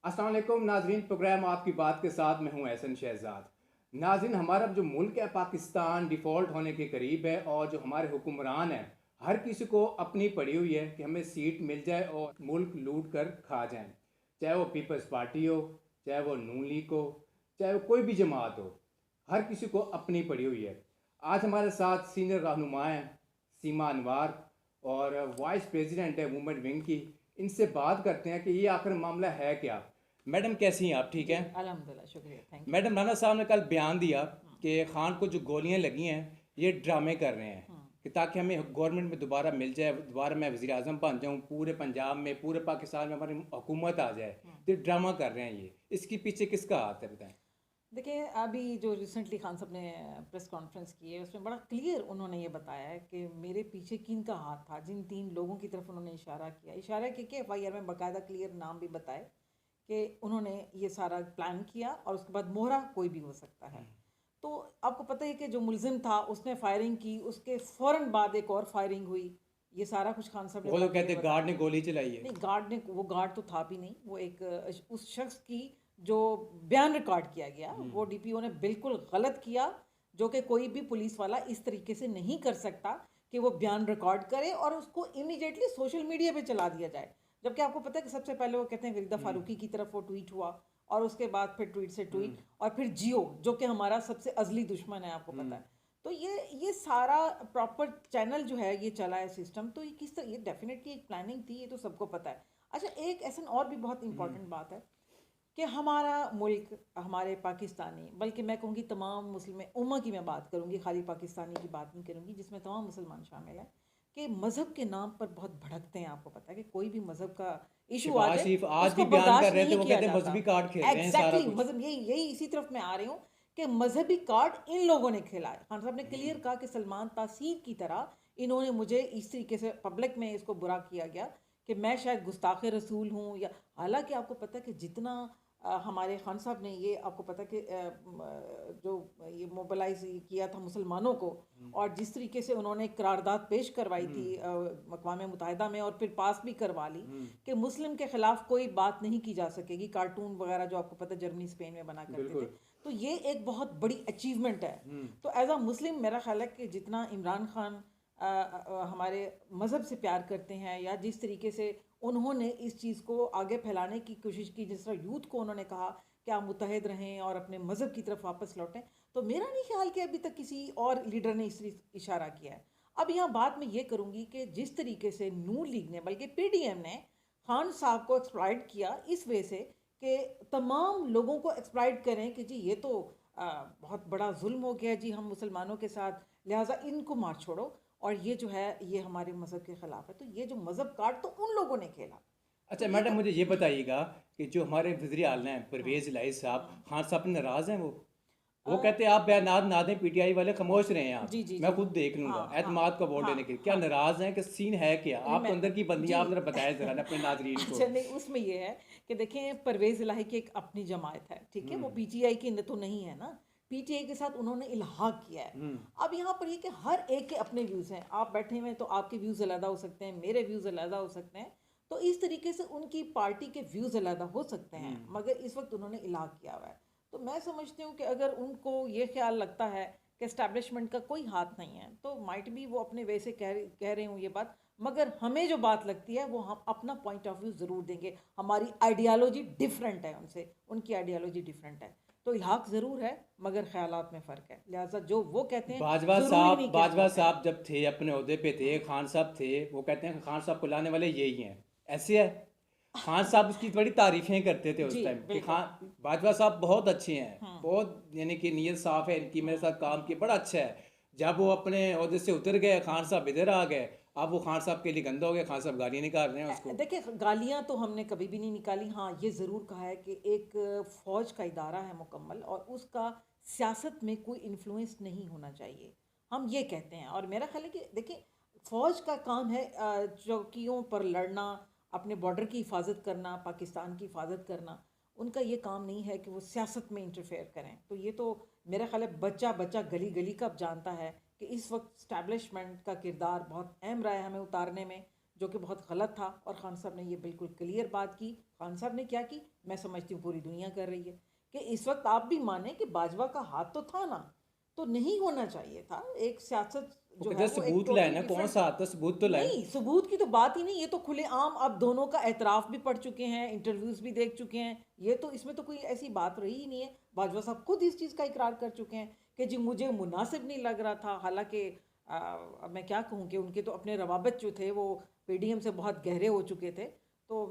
अस्सलाम वालेकुम नाजरीन, प्रोग्राम आपकी बात के साथ मैं हूं एहसन शहजाद। नाजरीन, हमारा जो मुल्क है पाकिस्तान डिफ़ॉल्ट होने के करीब है और जो हमारे हुक्मरान हैं हर किसी को अपनी पड़ी हुई है कि हमें सीट मिल जाए और मुल्क लूट कर खा जाएं। चाहे वो पीपल्स पार्टी हो, चाहे वो नून लीग हो, चाहे वो कोई भी जमात हो, हर किसी को अपनी पड़ी हुई है। आज हमारे साथ सीनियर रहनुमा हैं सीमा अनवार और वाइस प्रेसिडेंट है वुमेन विंग की। इनसे बात करते हैं कि ये आखिर मामला है क्या। मैडम कैसी हैं आप, ठीक जी, हैं? अल्हम्दुलिल्लाह, शुक्रिया, थैंक यू। मैडम, राना साहब ने कल बयान दिया हुँ, कि खान को जो गोलियां लगी हैं ये ड्रामे कर रहे हैं हुँ, कि ताकि हमें गवर्नमेंट में दोबारा मिल जाए, दोबारा मैं वज़ीर आज़म बन जाऊँ, पूरे पंजाब में पूरे पाकिस्तान में हमारी हुकूमत आ जाए। हुँ। तो ये ड्रामा कर रहे हैं, ये इसके पीछे किसका हाथ है बताएं। देखिए, अभी जो रिसेंटली खान साहब ने प्रेस कॉन्फ्रेंस की है, उसमें बड़ा क्लियर उन्होंने ये बताया है कि मेरे पीछे किनका हाथ था, जिन 3 लोगों की तरफ उन्होंने इशारा किया कि एफआईआर में बाकायदा क्लियर नाम भी बताए कि उन्होंने ये सारा प्लान किया और उसके बाद मोहरा कोई भी हो सकता है। तो आपको पता है कि जो मुलज़िम था उसने फायरिंग की, उसके फ़ौरन बाद एक और फायरिंग हुई। ये सारा कुछ खान साहब ने वो बड़ा तो कहते क्लियर हैं बताया। गार्ड ने गोली चलाई है। नहीं, गार्ड तो था भी नहीं, वो एक उस शख्स की जो बयान रिकॉर्ड किया गया, वो डीपीओ ने बिल्कुल गलत किया, जो कि कोई भी पुलिस वाला इस तरीके से नहीं कर सकता कि वो बयान रिकॉर्ड करे और उसको इमीडिएटली सोशल मीडिया पे चला दिया जाए। जबकि आपको पता है कि सबसे पहले वो कहते हैं फरीदा फारूकी की तरफ वो ट्वीट हुआ और उसके बाद फिर ट्वीट से ट्वीट और फिर जियो, जो कि हमारा सबसे अजली दुश्मन है, आपको पता है। तो ये सारा प्रॉपर चैनल जो है ये चला है सिस्टम, तो ये किस तरह, ये डेफिनेटली एक प्लानिंग थी, ये तो सबको पता है। अच्छा, एक ऐसा और भी बहुत इंपॉर्टेंट बात है कि हमारा मुल्क, हमारे पाकिस्तानी, बल्कि मैं कहूँगी तमाम मुस्लिम उम्मा की मैं बात करूँगी, खाली पाकिस्तानी की बात नहीं करूँगी, जिसमें तमाम मुसलमान शामिल हैं, कि मज़हब के नाम पर बहुत भड़कते हैं। आपको पता है कि कोई भी मज़हब का इशू आ शहबाज जाए शरीफ आज भी उसको बयान कर बर्दाश्त रहे थे, नहीं वो किया कहते हैं जाता। मजहबी कार्ड खेल रहे हैं सारा एग्जैक्टली, कुछ। मज़हब यही इसी तरफ मैं आ रही हूँ कि मजहबी कार्ड इन लोगों ने खेला है। खान साहब ने क्लियर कहा कि सलमान तासीर की तरह इन्होंने मुझे इस तरीके से पब्लिक में इसको बुरा किया गया कि मैं शायद गुस्ताख रसूल हूँ, या हालांकि आपको पता है कि जितना हमारे खान साहब ने ये, आपको पता है कि जो ये मोबलाइज किया था मुसलमानों को, और जिस तरीके से उन्होंने करारदाद पेश करवाई थी अक़वाम मुत्तहिदा में और फिर पास भी करवा ली कि मुस्लिम के ख़िलाफ़ कोई बात नहीं की जा सकेगी, कार्टून वगैरह जो आपको पता है जर्मनी स्पेन में बना करते थे। बिल्कुल। तो ये एक बहुत बड़ी अचीवमेंट है। तो एज अ मुस्लिम मेरा ख्याल है कि जितना इमरान खान हमारे मज़हब से प्यार करते हैं, या जिस तरीके से उन्होंने इस चीज़ को आगे फैलाने की कोशिश की, जिस तरह यूथ को उन्होंने कहा कि आप मुत्तहिद रहें और अपने मज़हब की तरफ वापस लौटें, तो मेरा नहीं ख्याल कि अभी तक किसी और लीडर ने इस इशारा किया है। अब यहाँ बात मैं ये करूँगी कि जिस तरीके से नून लीग ने, बल्कि पीडीएम ने खान साहब को एक्सप्लॉइट किया इस वजह से कि तमाम लोगों को एक्सप्लॉइट करें कि जी ये तो बहुत बड़ा जुल्म हो गया जी हम मुसलमानों के साथ, लिहाजा इनको मार छोड़ो, और ये जो है ये हमारे मज़हब के ख़िलाफ़ है। तो ये जो मज़हब कार्ड तो उन लोगों ने खेला। तो अच्छा ये मैडम, मुझे ये बताइएगा कि जो हमारे वज़ीर आला हैं हम्म, परवेज़ इलाही साहब, हम्म, खान साहब पे नाराज़ हैं अ, वो कहते हैं आप बयानात ना दें, पीटीआई वाले खामोश रहे हैं आप, जी जी मैं जी, खुद देख हाँ लूँगा, हाँ एतमाद का वोट हाँ लेने के लिए। क्या हाँ, नाराज़ हैं कि सीन है क्या? आप तो मैं अंदर की बंदी हैं, जी आप ज़रा बताएं ज़रा ना अपने नाज़रीन को। अच्छा, नहीं, उसमें ये है कि देखें, परवेज़ इलाही की एक अपनी जमात है, ठीक है, वो पीटीआई की तो नहीं है ना, पीटीआई के साथ उन्होंने इल्हाक किया है। अब यहाँ पर ये कि हर एक के अपने व्यूज़ हैं, आप बैठे हुए हैं तो आपके व्यूज़ अलग हो सकते हैं, मेरे व्यूज़ अलग हो सकते हैं, तो इस तरीके से उनकी पार्टी के व्यूज़ अलग हो सकते हैं, मगर इस वक्त उन्होंने इल्हाक किया हुआ है। तो मैं समझती हूँ कि अगर उनको ये ख्याल लगता है कि एस्टैब्लिशमेंट का कोई हाथ नहीं है, तो माइट भी वो अपने वे से कह रहे हूँ ये बात, मगर हमें जो बात लगती है वो हम अपना पॉइंट ऑफ व्यू ज़रूर देंगे। हमारी आइडियालॉजी डिफरेंट है उनसे, उनकी आइडियालॉजी डिफरेंट है, तो इल्हाक ज़रूर है, मगर ख्यालात में फ़र्क है, लिहाजा जो वो कहते हैं ज़रूरी नहीं कि हम बाजवा माने। साहब जब थे अपने ओहदे पे थे, खान साहब थे, वो कहते हैं कि खान साहब को लाने वाले यही हैं, ऐसे है। खान साहब उसकी बड़ी तारीफें करते थे उस जी टाइम कि बिल्कुल। खान बाजवा साहब बहुत अच्छे हैं, हम्म बहुत यानी कि नीयत साफ़ है इनकी, मेरे हम्म साथ काम किया हम्म बड़ा अच्छा है। जब वो अपने ओहदे से उतर गए, खान साहब इधर आ गए, अब वो खान साहब के लिए गंदा हो गया, खान साहब गालियाँ निकाल रहे हैं उसको। देखिए, गालियाँ तो हमने कभी भी नहीं निकाली। हाँ, ये ज़रूर कहा है कि एक फ़ौज का इदारा है मुकम्मल, और उसका सियासत में कोई इन्फ्लुएंस नहीं होना चाहिए, हम ये कहते हैं। और मेरा ख्याल है कि देखिए, फ़ौज का काम है चौकियों पर लड़ना, अपने बॉर्डर की हिफाजत करना, पाकिस्तान की हिफाजत करना। उनका ये काम नहीं है कि वो सियासत में इंटरफेयर करें। तो ये तो मेरा ख्याल है बच्चा बच्चा गली गली का जानता है कि इस वक्त स्टैब्लिशमेंट का किरदार बहुत अहम रहा है हमें उतारने में, जो कि बहुत गलत था। और खान साहब ने ये बिल्कुल क्लियर बात की। खान साहब ने क्या की, मैं समझती हूँ पूरी दुनिया कर रही है, कि इस वक्त आप भी माने कि बाजवा का हाथ तो था ना, तो नहीं होना चाहिए था। एक सियासत वो जो कहते है हैं वो एक सबूत लाए टोटली ना, कौन डिफरेंट। सा आता सबूत तो लाए। नहीं, सबूत की तो बात ही नहीं, ये तो खुलेआम अब दोनों का एतराफ़ भी पढ़ चुके हैं, इंटरव्यूज़ भी देख चुके हैं। ये तो इसमें तो कोई ऐसी बात रही ही नहीं है। बाजवा साहब खुद इस चीज़ का इकरार कर चुके हैं कि जी मुझे मुनासिब नहीं लग रहा था। हालाँकि अब मैं क्या कहूँ कि उनके तो अपने रवाबित जो थे वो पीडीएम से बहुत गहरे हो चुके थे। तो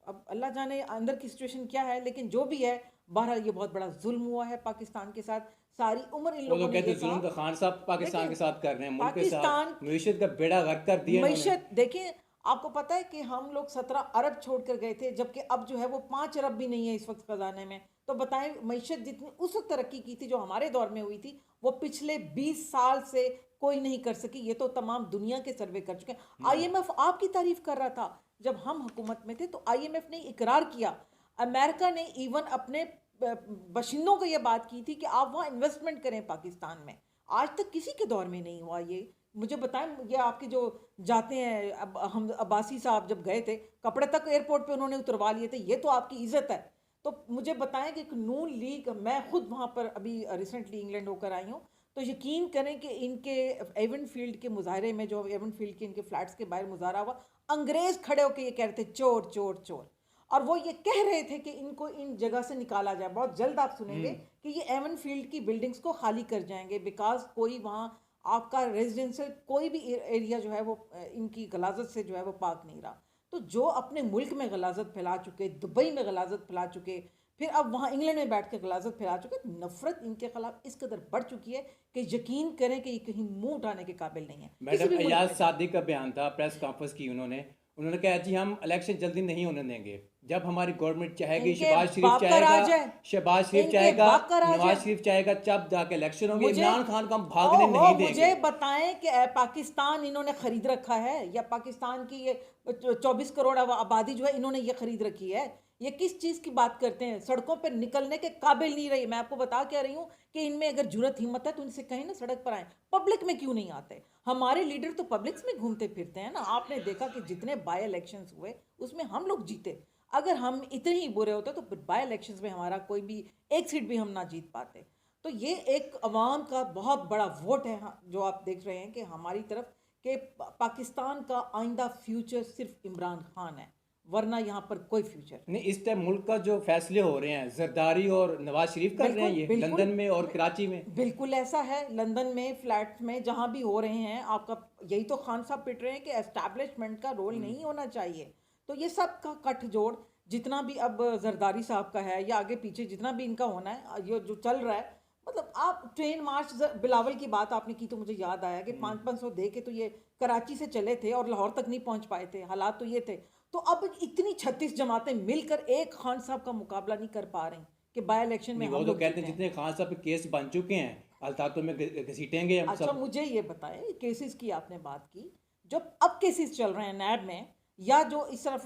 अब अल्लाह जाने अंदर की सिचुएशन क्या है, लेकिन जो भी है, बहरहाल ये बहुत बड़ा जुल्म हुआ है पाकिस्तान के साथ। सारी उम्र इन वो तो लोगों ने कहते ये हैं कहा। जुल्म का खान साहब पाकिस्तान देखिए, के साथ कर रहे हैं, मुल्क के साथ पाकिस्तान मईशत का बेड़ा गर्क कर दिया इन्होंने। मईशत देखिए, आपको पता है कि हम लोग 17 अरब छोड़कर गए थे, जबकि अब जो है वो 5 अरब भी नहीं है इस वक्त खजाने में। तो बताएं, मईशत जितनी उस वक्त तरक्की की थी जो हमारे दौर में हुई थी, वो पिछले 20 साल से कोई नहीं कर सकी। ये तो तमाम दुनिया के सर्वे कर चुके हैं। आईएमएफ आपकी तारीफ कर रहा था जब हम हुकूमत में थे, तो आईएमएफ ने इकरार किया। अमेरिका ने इवन अपने बाशिंदों को ये बात की थी कि आप वहाँ इन्वेस्टमेंट करें पाकिस्तान में। आज तक किसी के दौर में नहीं हुआ ये। मुझे बताएं, ये आपके जो जाते हैं, अब हम अब्बासी साहब जब गए थे, कपड़े तक एयरपोर्ट पे उन्होंने उतरवा लिए थे। ये तो आपकी इज्जत है। तो मुझे बताएं कि नून लीग, मैं खुद वहाँ पर अभी रिसेंटली इंग्लैंड होकर आई हूँ, तो यकीन करें कि इनके एवन फील्ड के मुजाहरे में, जो एवन फील्ड के इनके फ्लैट्स के बाहर मुजाहरा हुआ, अंग्रेज खड़े होकर ये कह रहे थे चोर चोर चोर। और वो ये कह रहे थे कि इनको इन जगह से निकाला जाए। बहुत जल्द आप सुनेंगे कि ये एवन फील्ड की बिल्डिंग्स को खाली कर जाएंगे, बिकॉज कोई वहाँ आपका रेजिडेंशियल कोई भी एरिया जो है वो इनकी गलाजत से जो है वो पाक नहीं रहा। तो जो अपने मुल्क में गलाजत फैला चुके, दुबई में गलाजत फैला चुके, फिर अब वहाँ इंग्लैंड में बैठ कर गलाजत फैला चुके, नफरत इनके खिलाफ इस कदर बढ़ चुकी है कि यकीन करें कि ये कहीं मुंह उठाने के काबिल नहीं है किसी मैडम भी मुल्क अयाज में जाए। सादी का बयान था, प्रेस कॉन्फ्रेंस की उन्होंने। उन्होंने कहा जी हम इलेक्शन जल्दी नहीं होने देंगे, जब हमारी गवर्नमेंट चाहेगी, इनके शहबाज शरीफ बाप का चाहेगा, राज है। शहबाज शरीफ इनके चाहेगा, बाप का राज है। नवाज शरीफ चाहेगा, तब जाके इलेक्शन होंगे। मुझे इमरान खान को हम भागने ओहो, नहीं मुझे देंगे। बताएं कि पाकिस्तान इन्होंने खरीद रखा है, या पाकिस्तान की ये 24 करोड़ आबादी जो है इन्होंने ये खरीद रखी है। ये किस चीज़ की बात करते हैं, सड़कों पर निकलने के काबिल नहीं रही। मैं आपको बता क्या रही हूँ कि इनमें अगर जुरत हिम्मत है तो इनसे कहीं ना सड़क पर आए, पब्लिक में क्यों नहीं आते। हमारे लीडर तो पब्लिक्स में घूमते फिरते हैं ना। आपने देखा कि जितने बाई इलेक्शंस हुए उसमें हम लोग जीते। अगर हम इतने ही बुरे होते तो फिर बाई इलेक्शंस में हमारा कोई भी एक सीट भी हम ना जीत पाते। तो ये एक अवाम का बहुत बड़ा वोट है, हाँ, जो आप देख रहे हैं कि हमारी तरफ, कि पाकिस्तान का आइंदा फ्यूचर सिर्फ इमरान खान है, वरना यहाँ पर कोई फ्यूचर नहीं, इस टाइम मुल्क का जो फैसले हो रहे हैं जरदारी और नवाज शरीफ कर रहे हैं, बिल्कुल ये बिल्कुल लंदन में और कराची में। बिल्कुल ऐसा है। लंदन में फ्लैट में जहाँ भी हो रहे हैं, आपका यही तो खान साहब पिट रहे हैं कि एस्टैब्लिशमेंट का रोल नहीं होना चाहिए। तो ये सब का गठजोड़ जितना भी अब जरदारी साहब का है या आगे पीछे जितना भी इनका होना है, ये जो चल रहा है, मतलब आप ट्रेन मार्च बिलावल की बात आपने की तो मुझे याद आया कि 500-500 दे के तो ये कराची से चले थे और लाहौर तक नहीं पहुंच पाए थे। हालात तो ये थे। तो अब इतनी 36 जमातें मिलकर एक खान साहब का मुकाबला नहीं कर पा रही कि बाई इलेक्शन में नहीं, वो हम तो लोग कहते जीते हैं हैं। जितने खान साहब के केस बन चुके हैं अदालतों में घसीटेंगे हम अच्छा, सब। मुझे ये बताएं, केसेस की आपने बात की, जो अब केसेस चल रहे हैं नैब में, या जो इस तरफ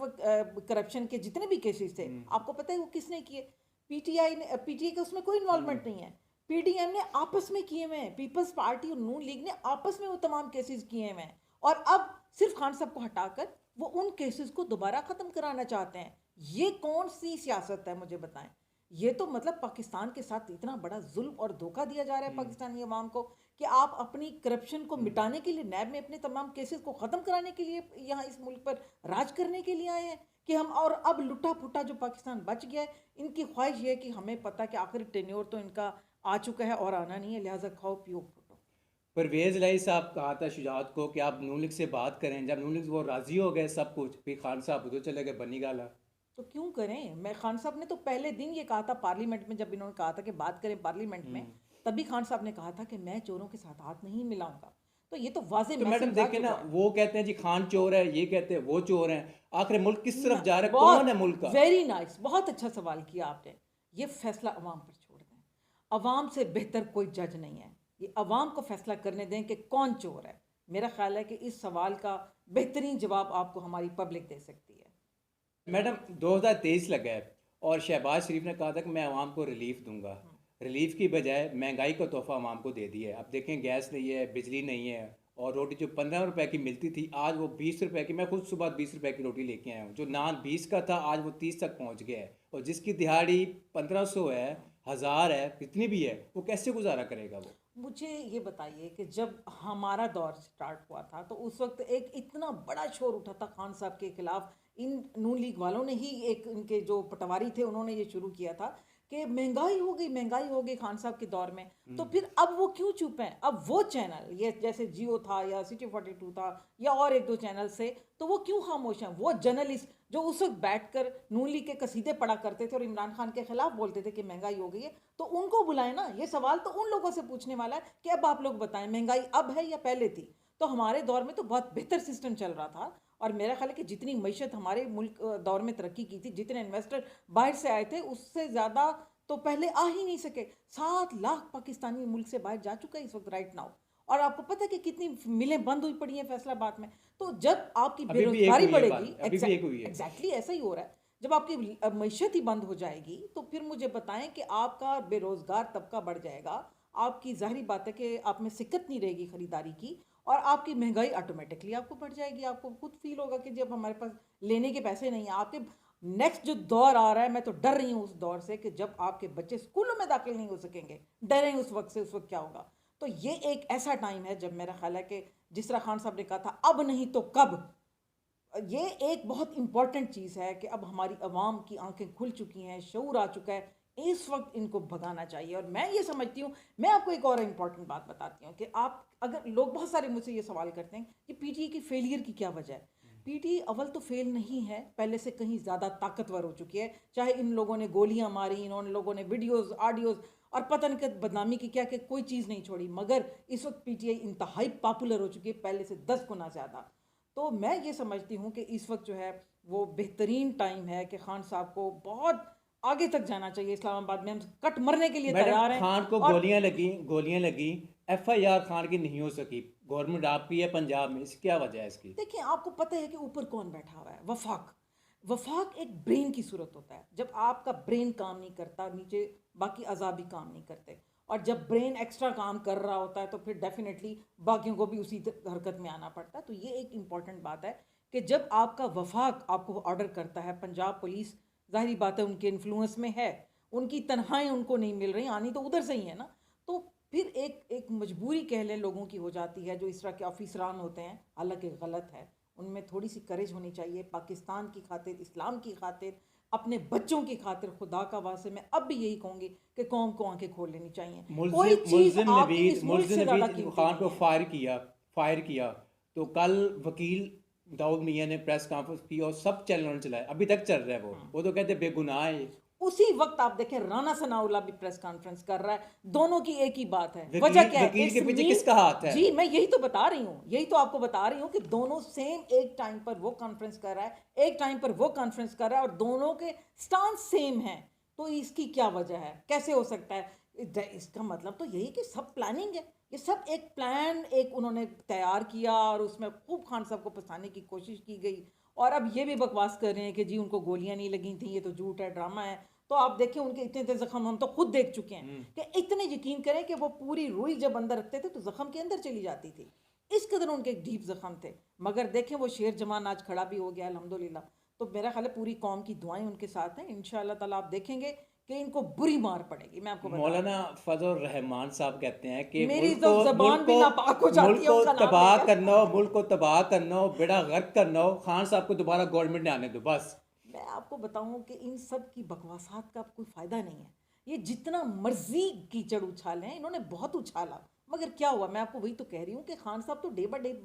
करप्शन के जितने भी केसेस थे, आपको पता है वो किसने किए? पीटीआई ने, पीटीआई का उसमें कोई इन्वॉल्वमेंट नहीं है। पीडीएम ने आपस में किए हुए हैं, पीपल्स पार्टी और नून लीग ने आपस में वो तमाम केसेस किए हुए हैं। और अब सिर्फ खान साहब को हटाकर वो उन केसेस को दोबारा खत्म कराना चाहते हैं। ये कौन सी सियासत है, मुझे बताएं। ये तो मतलब पाकिस्तान के साथ इतना बड़ा जुल्म और धोखा दिया जा रहा है पाकिस्तानी अवाम को, कि आप अपनी करप्शन को मिटाने के लिए, नैब में अपने तमाम केसेस को ख़त्म कराने के लिए यहाँ इस मुल्क पर राज करने के लिए आए हैं कि हम, और अब लुटा फुटा जो पाकिस्तान बच गया है, इनकी ख्वाहिश ये है कि हमें पता है कि आखिर टेन्योर तो इनका आ चुका है और आना नहीं है, लिहाजा खाओ पियो फुटो। परवेज़ इलाही साहब कहा था शुजात को कि आप नून लीग से बात करें। जब नून लीग वो राज़ी हो गए सब कुछ, फिर खान साहब उधर चले गए बनी गाला। तो क्यों करें? मैं, खान साहब ने तो पहले दिन ये कहा था पार्लियामेंट में, जब इन्होंने कहा था कि बात करें पार्लियामेंट में, तभी खान साहब ने कहा था कि मैं चोरों के साथ हाथ नहीं मिलाऊंगा। तो ये तो वाजे तो मैडम मैसेज जा देखें ना, चुका है। वो कहते हैं जी खान चोर है, ये कहते हैं वो चोर हैं। आखिर मुल्क किस तरफ जा रहा है, कौन बहुत है मुल्क का? वेरी नाइस, बहुत अच्छा सवाल किया आपने। ये फैसला अवाम पर छोड़ दें। अवाम से बेहतर कोई जज नहीं है। ये अवाम को फैसला करने दें कि कौन चोर है। मेरा ख्याल है कि इस सवाल का बेहतरीन जवाब आपको हमारी पब्लिक दे सकती है। मैडम 2023 लगा है और शहबाज शरीफ ने कहा था कि मैं आवाम को रिलीफ दूंगा। रिलीफ की बजाय महंगाई का तोहफा आवाम को दे दिया है। अब देखें, गैस नहीं है, बिजली नहीं है, और रोटी जो 15 रुपए की मिलती थी आज वो 20 रुपए की, मैं खुद सुबह 20 रुपए की रोटी लेके आया हूँ। जो नान 20 का था आज वो 30 तक पहुँच गया है, और जिसकी दिहाड़ी 1500 है, 1000 है, कितनी भी है, वो कैसे गुजारा करेगा वो। मुझे ये बताइए कि जब हमारा दौर स्टार्ट हुआ था तो उस वक्त एक इतना बड़ा शोर उठा था खान साहब के खिलाफ। इन नून लीग वालों ने ही, एक इनके जो पटवारी थे उन्होंने ये शुरू किया था कि महंगाई हो गई खान साहब के दौर में। तो फिर अब वो क्यों चुप हैं? अब वो चैनल, ये जैसे जियो था या सिटी 42 था या और एक दो चैनल से, तो वो क्यों खामोश हैं? वो जर्नलिस्ट जो उस वक्त बैठकर नून लीग के कसीदे पढ़ा करते थे और इमरान खान के खिलाफ बोलते थे कि महंगाई हो गई है, तो उनको बुलाए ना। ये सवाल तो उन लोगों से पूछने वाला है कि अब आप लोग बताएं महंगाई अब है या पहले थी। तो हमारे दौर में तो बहुत बेहतर सिस्टम चल रहा था, और मेरा ख्याल है कि जितनी मईशत हमारे मुल्क दौर में तरक्की की थी, जितने इन्वेस्टर बाहर से आए थे, उससे ज़्यादा तो पहले आ ही नहीं सके। 7 लाख पाकिस्तानी मुल्क से बाहर जा चुका है इस वक्त राइट नाउ। और आपको पता है कि कितनी मिलें बंद हुई पड़ी हैं फैसलाबाद में। तो जब आपकी अभी भी एक बेरोजगारी हुई है बढ़ेगी, बात, अभी भी एक हुई है। एग्जैक्टली ऐसा ही हो रहा है। जब आपकी मईशत ही बंद हो जाएगी तो फिर मुझे बताएं कि आपका बेरोजगार तबका बढ़ जाएगा। आपकी जाहिर बात है कि आप में सिक्कत नहीं रहेगी खरीदारी की, और आपकी महंगाई ऑटोमेटिकली आपको बढ़ जाएगी। आपको खुद फील होगा कि जब हमारे पास लेने के पैसे नहीं हैं। आपके नेक्स्ट जो दौर आ रहा है, मैं तो डर रही हूँ उस दौर से कि जब आपके बच्चे स्कूलों में दाखिल नहीं हो सकेंगे। डर रहे हैं उस वक्त से, उस वक्त क्या होगा। तो ये एक ऐसा टाइम है जब मेरा ख्याल है कि जिस तरह खान साहब ने कहा था अब नहीं तो कब, ये एक बहुत इंपॉर्टेंट चीज़ है कि अब हमारी आवाम की आंखें खुल चुकी हैं, शऊर आ चुका है। इस वक्त इनको भगाना चाहिए। और मैं ये समझती हूँ, मैं आपको एक और इंपॉर्टेंट बात बताती हूँ कि आप, अगर लोग बहुत सारे मुझसे ये सवाल करते हैं कि पीटीआई की फेलियर की क्या वजह है। पीटीआई अव्वल तो फेल नहीं है, पहले से कहीं ज़्यादा ताकतवर हो चुकी है। चाहे इन लोगों ने गोलियां मारी, इन्होंने लोगों ने वीडियोस ऑडियोज और पता नहीं बदनामी की क्या कि कोई चीज़ नहीं छोड़ी, मगर इस वक्त पीटीआई इंतहाई पॉपुलर हो चुकी है, पहले से 10 गुना ज़्यादा। तो मैं ये समझती हूँ कि इस वक्त जो है वो बेहतरीन टाइम है कि खान साहब को बहुत आगे तक जाना चाहिए। इस्लामाबाद में हम कट मरने के लिए मैडम, तैयार हैं। खान को और गोलियां लगी, एफआईआर खान की नहीं हो सकी, गवर्नमेंट आपकी है पंजाब में, इसकी क्या वजह है इसकी। देखिए, आपको पता है कि ऊपर कौन बैठा हुआ है? वफाक। वफाक एक ब्रेन की सूरत होता है। जब आपका ब्रेन काम नहीं करता, नीचे बाकी अज़ा भी काम नहीं करते। और जब ब्रेन एक्स्ट्रा काम कर रहा होता है तो फिर डेफिनेटली बाकियों को भी उसी हरकत में आना पड़ता है। तो ये एक इम्पॉर्टेंट बात है कि जब आपका वफाक आपको ऑर्डर करता है, पंजाब पुलिस ज़ाहिर बात है उनके इन्फ्लुएंस में है, उनकी तनख्वाहें उनको नहीं मिल रही, आनी तो उधर से ही है ना। तो फिर एक एक मजबूरी कह लें लोगों की हो जाती है, जो इस तरह के ऑफिसरान होते हैं, हालांकि गलत है। उनमें थोड़ी सी करेज होनी चाहिए, पाकिस्तान की खातिर, इस्लाम की खातिर, अपने बच्चों की खातिर। खुदा का वास्ते मैं अब भी यही कहूँगी कि कौम को आंखें खोल लेनी चाहिए। कोई चीज़ आपकी इस मुल्क से ज़्यादा मुल्जिम कीमती खान नहीं को है। फायर किया तो कल वकील दाऊद मियां ने प्रेस कॉन्फ्रेंस की और सब चैनलों ने चलाया, अभी तक चल रहा है। वो तो कहते बेगुनाह है ये। उसी वक्त आप देखें राना सनाउल्लाह भी प्रेस कॉन्फ्रेंस कर रहा है। दोनों की एक ही बात है। वजह क्या है? वकील के इट्स पीछे मी। किसका हाथ है। जी, मैं यही तो बता रही हूँ, यही तो आपको बता रही हूँ कि दोनों सेम एक टाइम पर वो कॉन्फ्रेंस कर रहा है, एक टाइम पर वो कॉन्फ्रेंस कर रहा है, और दोनों के स्टांस सेम हैं। तो इसकी क्या वजह है? कैसे हो सकता है? इसका मतलब तो यही कि सब प्लानिंग है। ये सब एक प्लान, एक उन्होंने तैयार किया और उसमें खूब खान साहब को फंसाने की कोशिश की गई। और अब ये भी बकवास कर रहे हैं कि जी उनको गोलियां नहीं लगी थी, ये तो झूठ है, ड्रामा है। तो आप देखें उनके इतने इतने जख्म हम तो खुद देख चुके हैं कि इतने यकीन करें कि वो पूरी रुई जब अंदर रखते थे तो जख्म के अंदर चली जाती थी। इस कदर उनके डीप जख्म थे। मगर देखें वो शेर जवान आज खड़ा भी हो गया अल्हम्दुलिल्लाह। तो मेरा ख्याल है पूरी कौम की दुआएं उनके साथ हैं। इंशाअल्लाह ताला आप देखेंगे कि इनको बुरी मार पड़ेगी। मैं आपको बता रही मौलाना फजल रहमान साहब कहते हैं कि हूं, मेरी तो जबान भी नापाक हो मुल्क जाती है को उनका नाम तबाह लेकर। करना हो, मुल्क को तबाह करना हो, बेड़ा गर्क करना हो, खान साहब को दोबारा गवर्नमेंट ने आने दो बस। मैं आपको बताऊं कि इन सब की बकवासात का कोई फायदा नहीं है। ये जितना मर्जी कीचड़ उछालें, इन्होंने बहुत उछाला, मगर क्या हुआ? मैं आपको वही तो कह रही हूँ कि खान साहब तो डे बाय डे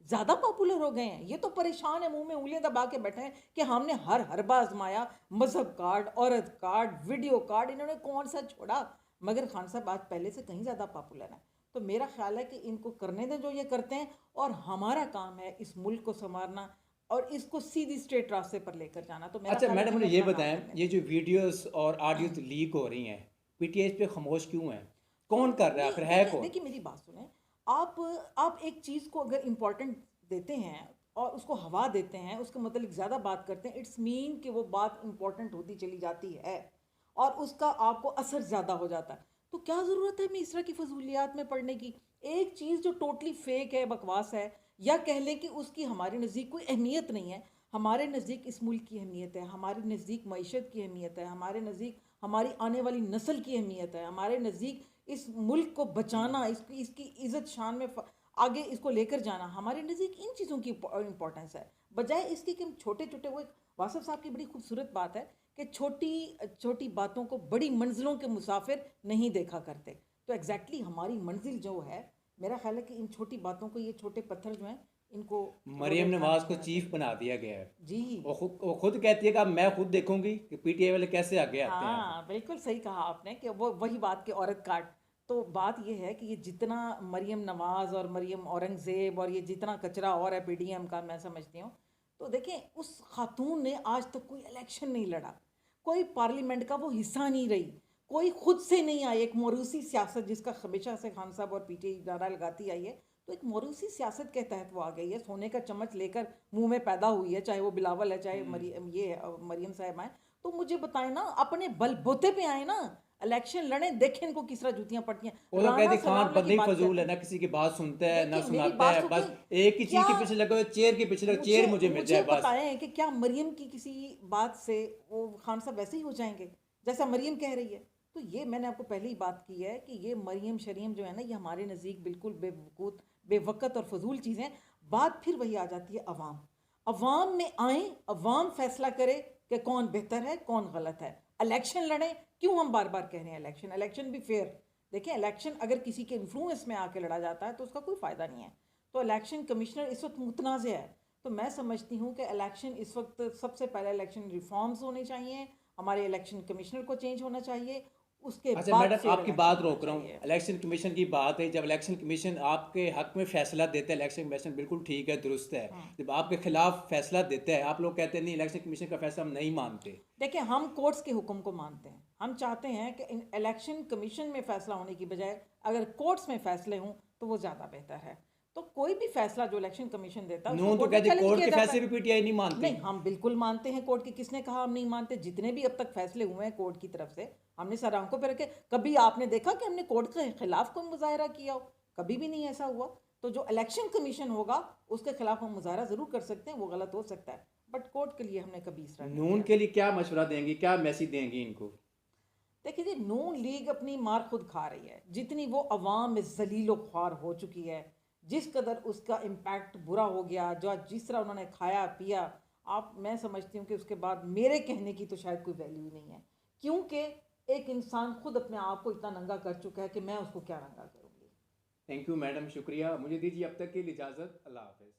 ज़्यादा पॉपुलर हो गए हैं। ये तो परेशान है, मुंह में उंगलियां दबा के बैठे हैं कि हमने हर हरबा आजमाया, मजहब कार्ड, औरत कार्ड, वीडियो कार्ड, इन्होंने कौन सा छोड़ा। मगर खान साहब आज पहले से कहीं ज़्यादा पॉपुलर है। तो मेरा ख्याल है कि इनको करने दें जो ये करते हैं, और हमारा काम है इस मुल्क को संवारना और इसको सीधी स्ट्रेट रास्ते पर लेकर जाना। तो मेरा अच्छा ख्याल है मैडम, कि मुझे हमें ये अपना काम बताएं, करने ये दें। जो वीडियोस और ऑडियोज लीक हो रही हैं, पीटीआई इस पे खामोश क्यों है? कौन कर रहा है नहीं, आखिर, है देखिए कौन? देखिए मेरी बात सुने। आप एक चीज़ को अगर इम्पोर्टेंट देते हैं और उसको हवा देते हैं, उसका मतलब ज़्यादा बात करते हैं, इट्स मीन कि वो बात इम्पोर्टेंट होती चली जाती है और उसका आपको असर ज़्यादा हो जाता है। तो क्या ज़रूरत है हमें इस तरह की फजूलियात में पढ़ने की? एक चीज़ जो टोटली फेक है, बकवास है, या कह लें कि उसकी हमारे नज़दीक कोई अहमियत नहीं है। हमारे नज़दीक इस मुल्क की अहमियत है, हमारे नज़दीक मईशत की अहमियत है, हमारे नज़दीक हमारी आने वाली नस्ल की अहमियत है, हमारे नज़दीक इस मुल्क को बचाना, इसकी इसकी इज़्ज़त शान में आगे इसको लेकर जाना, हमारे नज़दीक इन चीज़ों की इम्पोर्टेंस है। बजाय इसके कि हम छोटे-छोटे, वो एक वासफ़ साहब की बड़ी खूबसूरत बात है कि छोटी छोटी बातों को बड़ी मंज़िलों के मुसाफ़िर नहीं देखा करते। तो एग्ज़ैक्टली हमारी मंज़िल जो है, मेरा ख़्याल है कि इन छोटी बातों को, ये छोटे पत्थर जो हैं, इनको थोड़ा मरियम बहुत ध्यान नवाज में को देना चीफ चाहिए। बना दिया गया है। जी। वो खुद कहती है कि अब मैं खुद देखूंगी कि पीटीआई वाले कैसे आगे आते हैं आगे। हाँ, बिल्कुल सही कहा आपने कि वो वही बात कि औरत काट। तो बात ये है कि ये जितना मरियम नवाज़ और मरियम औरंगज़ेब और ये जितना कचरा और है पीडीएम का, मैं समझती हूँ, तो देखें, उस खातून ने आज तक कोई इलेक्शन नहीं लड़ा, कोई पार्लियामेंट का वो हिस्सा नहीं रही, कोई खुद से नहीं आई। एक मौरूसी सियासत जिसका हमेशा से खान साहब और पीटीआई नारा लगाती आई है, तो एक मौरूसी सियासत के तहत वो आ गई है, सोने का चम्मच लेकर मुंह में पैदा हुई है, चाहे वो बिलावल है, चाहे मरियम, ये मरियम साहब आए। तो मुझे बताएं ना, अपने बलबूते पे आए ना, इलेक्शन लड़े, देखें इनको किस तरह जूतियां पड़ती हैं। वो लोग राना कहते खान सलाम की बंदे ही बात फजूल करते है, हैं। ना किसी की बात सुनता है ना देखिए मेरी सुनाता बात है, सुनिए, बस एक ही क्या चीज के पीछे लगे, चेयर के पीछे लगे, मुझे चेयर मुझे मिल मुझे जाए बस। बताएं कि क्या मरियम की किसी बात से वो खान साहब वैसे ही हो जाएंगे जैसा मरियम कह रही है? तो ये मैंने आपको पहले ही बात की है कि ये मरियम शरीयम जो है ना, ये हमारे नज़दीक बिल्कुल बेवकूफ़, बेवकत और फजूल चीज़ें। बात फिर वही आ जाती है, अवाम। अवाम में आए, अवाम फैसला करे कि कौन बेहतर है, कौन गलत है। इलेक्शन लड़ें, क्यों हम बार बार कह रहे हैं इलेक्शन, इलेक्शन भी फेयर। देखिए, इलेक्शन अगर किसी के इन्फ्लुएंस में आके लड़ा जाता है तो उसका कोई फ़ायदा नहीं है। तो इलेक्शन कमिश्नर इस वक्त मुतनाज़ है। तो मैं समझती हूँ कि इलेक्शन इस वक्त, सबसे पहले इलेक्शन रिफॉर्म्स होने चाहिए, हमारे इलेक्शन कमिश्नर को चेंज होना चाहिए, उसके अच्छा बाद मैडम, फिर आपकी इलेक्शन बात होना रोक रहा हूँ, चाहिए। इलेक्शन कमीशन की बात है। जब इलेक्शन कमीशन आपके हक में फैसला देता है, इलेक्शन कमीशन बिल्कुल ठीक है, दुरुस्त है। हाँ, जब आपके खिलाफ फैसला देता है, आप लोग कहते हैं नहीं, इलेक्शन कमीशन का फैसला हम नहीं मानते। देखिए, हम कोर्ट्स के हुक्म को मानते हैं। हम चाहते हैं कि इन इलेक्शन कमीशन में फैसला होने की बजाय अगर कोर्ट्स में फैसले हों तो वो ज़्यादा बेहतर है। तो कोई भी फैसला जो इलेक्शन कमीशन देता है उसको नून तो कोर्ट में कहते चैलेंज कोर्ट किया के जाता फैसले है। भी पीटीआई नहीं मानती। नहीं, हम बिल्कुल मानते हैं कोर्ट की। किसने कहा हम नहीं मानते? जितने भी अब तक फैसले हुए हैं कोर्ट की तरफ से, हमने सर आंखों पर रखे। कभी आपने देखा कि हमने कोर्ट के खिलाफ कोई मुजाहरा किया हो? कभी भी नहीं ऐसा हुआ। तो जो इलेक्शन कमीशन होगा उसके खिलाफ हम मुजाहरा ज़रूर कर सकते हैं, वो गलत हो सकता है, बट कोर्ट के लिए हमने कभी इस तरह नहीं नून किया। के लिए क्या मशवरा देंगी, क्या मैसेज देंगी इनको? देखिए जी, नून लीग अपनी मार खुद खा रही है। जितनी वो अवाम में जलीलो ख्वार हो चुकी है, जिस कदर उसका इम्पैक्ट बुरा हो गया, जो जिस तरह उन्होंने खाया पिया, आप, मैं समझती हूँ कि उसके बाद मेरे कहने की तो शायद कोई वैल्यू ही नहीं है। क्योंकि एक इंसान खुद अपने आप को इतना नंगा कर चुका है कि मैं उसको क्या नंगा करूँगी। थैंक यू मैडम, शुक्रिया। मुझे दीजिए अब तक के लिए इजाज़त। अल्लाह हाफ़िज़।